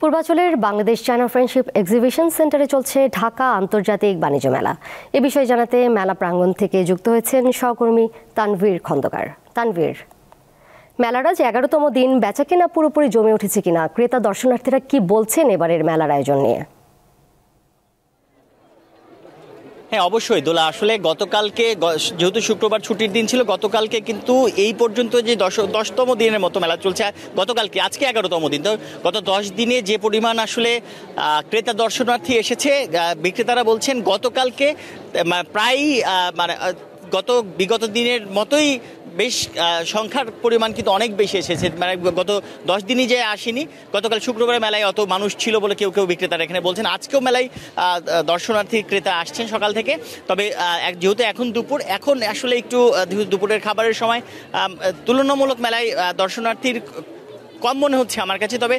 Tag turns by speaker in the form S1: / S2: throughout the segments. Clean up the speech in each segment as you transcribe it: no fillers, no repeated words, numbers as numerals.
S1: পূর্বাঞ্চলের Bangladesh China friendship exhibition সেন্টারে চলছে ঢাকা আন্তর্জাতিক বাণিজ্য মেলা। এ বিষয়ে জানাতে মেলা প্রাঙ্গণ থেকে যুক্ত হয়েছেন সহকর্মী তানভীর খন্দকার। তানভীর, মেলার আজ 11তম দিন, বেচাকেনা পুরোপুরি জমে উঠেছে কিনা, ক্রেতা দর্শনার্থীরা কি বলছেন এবারের মেলার আয়োজন নিয়ে?
S2: হ্যাঁ, অবশ্যই দোলা। আসলে গতকালকে যেহেতু শুক্রবার ছুটির দিন ছিল, গতকালকে কিন্তু এই পর্যন্ত যে 10তম দিনের মতো মেলা চলছে, গতকালকে আজকে 11তম দিন, তো গত 10 দিনে যে পরিমাণ আসলে ক্রেতা দর্শনার্থী এসেছে, বিক্রেতারা বলছেন গতকালকে প্রায় মানে বিগত দিনের মতোই বেশ সংখ্যার পরিমাণ কিন্তু অনেক বেশি এসেছে। মানে গত 10 দিনই যে আসেনি, গতকাল শুক্রবারে মেলায় অত মানুষ ছিল বলে কেউ বিক্রেতারা এখানে বলছেন। আজকেও মেলায় দর্শনার্থী ক্রেতা আসছেন সকাল থেকে। তবে যেহেতু এখন দুপুর, এখন আসলে একটু দুপুরের খাবারের সময়, তুলনামূলক মেলায় দর্শনার্থীর কম মনে হচ্ছে আমার কাছে। তবে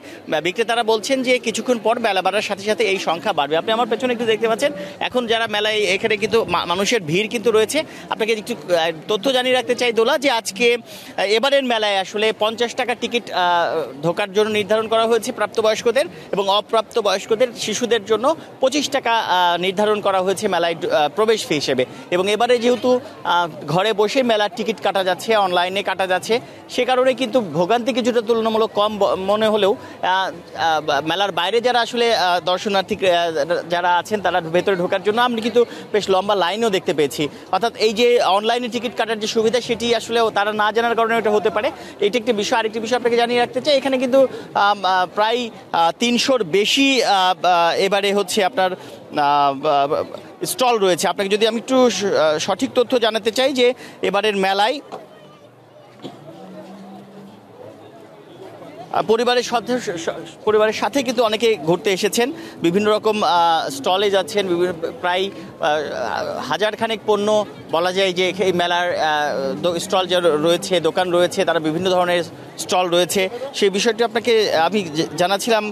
S2: বিক্রেতারা বলছেন যে কিছুক্ষণ পর মেলা বাড়ার সাথে সাথে এই সংখ্যা বাড়বে। আপনি আমার পেছনে একটু দেখতে পাচ্ছেন, এখন যারা মেলায় এখানে কিন্তু মানুষের ভিড় কিন্তু রয়েছে। আপনাকে একটু তথ্য জানিয়ে রাখতে চাই দোলা, যে আজকে এবারের মেলায় আসলে 50 টাকা টিকিট ঢোকার জন্য নির্ধারণ করা হয়েছে প্রাপ্তবয়স্কদের, এবং অপ্রাপ্তবয়স্কদের শিশুদের জন্য 25 টাকা নির্ধারণ করা হয়েছে মেলায় প্রবেশ ফি হিসেবে। এবং এবারে যেহেতু ঘরে বসে মেলার টিকিট কাটা যাচ্ছে, অনলাইনে কাটা যাচ্ছে, সে কারণে কিন্তু ভোগান্তি কিছুটা তুলনামূলক কম মনে হলেও মেলার বাইরে যারা আসলে দর্শনার্থী যারা আছেন, তারা ভেতরে ঢোকার জন্য আমি কিন্তু বেশ লম্বা লাইনও দেখতে পেয়েছি। অর্থাৎ এই যে অনলাইনে টিকিট কাটার যে সুবিধা, সেটি আসলে তারা না জানার কারণে এটা হতে পারে। এটি একটি বিষয়। আরেকটি বিষয় আপনাকে জানিয়ে রাখতে চাই, এখানে কিন্তু প্রায় 300-র বেশি এবারে হচ্ছে আপনার স্টল রয়েছে। আপনাকে যদি আমি একটু সঠিক তথ্য জানাতে চাই, যে এবারের মেলায় পরিবারের সাথে কিন্তু অনেকে ঘুরতে এসেছেন, বিভিন্ন রকম স্টলে যাচ্ছেন, প্রায় হাজারখানেক পণ্য বলা যায় যে এই মেলার স্টল যে রয়েছে, দোকান রয়েছে, তারা বিভিন্ন ধরনের স্টল রয়েছে। সেই বিষয়টি আপনাকে আমি জানাচ্ছিলাম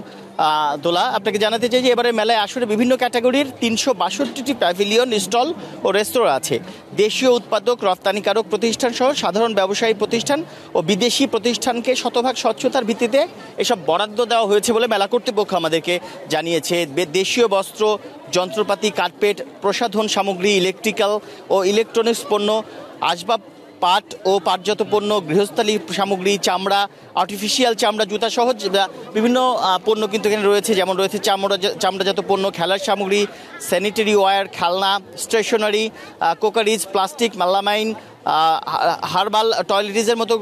S2: দোলা। আপনাকে জানাতে চাই যে এবারে মেলায় আসলে বিভিন্ন ক্যাটাগরির 362টি প্যাভিলিয়ন, স্টল ও রেস্তোরাঁ আছে। দেশীয় উৎপাদক, রপ্তানিকারক প্রতিষ্ঠান সহ সাধারণ ব্যবসায়ী প্রতিষ্ঠান ও বিদেশি প্রতিষ্ঠানকে শতভাগ স্বচ্ছতার ভিত্তিতে এসব বরাদ্দ দেওয়া হয়েছে বলে মেলা কর্তৃপক্ষ আমাদেরকে জানিয়েছে। দেশীয় বস্ত্র, যন্ত্রপাতি, কার্পেট, প্রসাধন সামগ্রী, ইলেকট্রিক্যাল ও ইলেকট্রনিক্স পণ্য, আসবাব, পাট ও পাটজাত পণ্য, গৃহস্থালী সামগ্রী, চামড়া, আর্টিফিশিয়াল চামড়া, জুতা সহ বিভিন্ন পণ্য কিন্তু এখানে রয়েছে। যেমন রয়েছে চামড়াজাত পণ্য, খেলার সামগ্রী, স্যানিটারি ওয়্যার, খেলনা, stationery, crockeries, plastic, melamine, herbal টয়লেটিসের মতো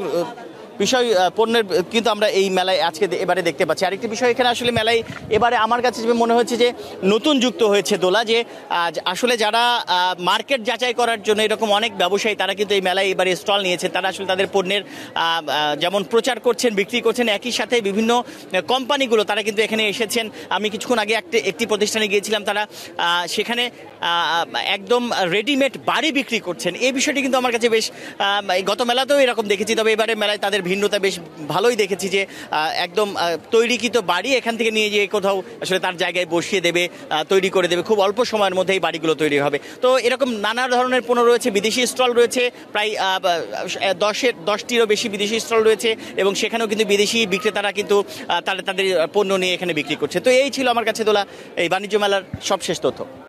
S2: বিষয় পণ্যের কিন্তু আমরা এই মেলায় আজকে এবারে দেখতে পাচ্ছি। আরেকটি বিষয়, এখানে আসলে মেলায় এবারে আমার কাছে মনে হচ্ছে যে নতুন যুক্ত হয়েছে দোলা, যে আসলে যারা মার্কেট যাচাই করার জন্য এরকম অনেক ব্যবসায়ী, তারা কিন্তু এই মেলায় এবারে স্টল নিয়েছেন। তারা আসলে তাদের পণ্যের যেমন প্রচার করছেন, বিক্রি করছেন, একই সাথে বিভিন্ন কোম্পানিগুলো তারা কিন্তু এখানে এসেছেন। আমি কিছুক্ষণ আগে একটি প্রতিষ্ঠানে গিয়েছিলাম, তারা সেখানে একদম রেডিমেড বাড়ি বিক্রি করছেন। এই বিষয়টি কিন্তু আমার কাছে বেশ, গত মেলাতেও এরকম দেখেছি, তবে এবারে মেলায় তাদের ভিন্নতা বেশ ভালোই দেখেছি, যে একদম তৈরিকৃত বাড়ি এখান থেকে নিয়ে গিয়ে কোথাও আসলে তার জায়গায় বসিয়ে দেবে, তৈরি করে দেবে, খুব অল্প সময়ের মধ্যে এই বাড়িগুলো তৈরি হবে। তো এরকম নানা ধরনের পণ্য রয়েছে। বিদেশি স্টল রয়েছে, প্রায় 10টিরও বেশি বিদেশি স্টল রয়েছে, এবং সেখানেও কিন্তু বিদেশি বিক্রেতারা কিন্তু তাদের পণ্য নিয়ে এখানে বিক্রি করছে। তো এই ছিল আমার কাছে দোলা এই বাণিজ্য মেলার সবশেষ তথ্য।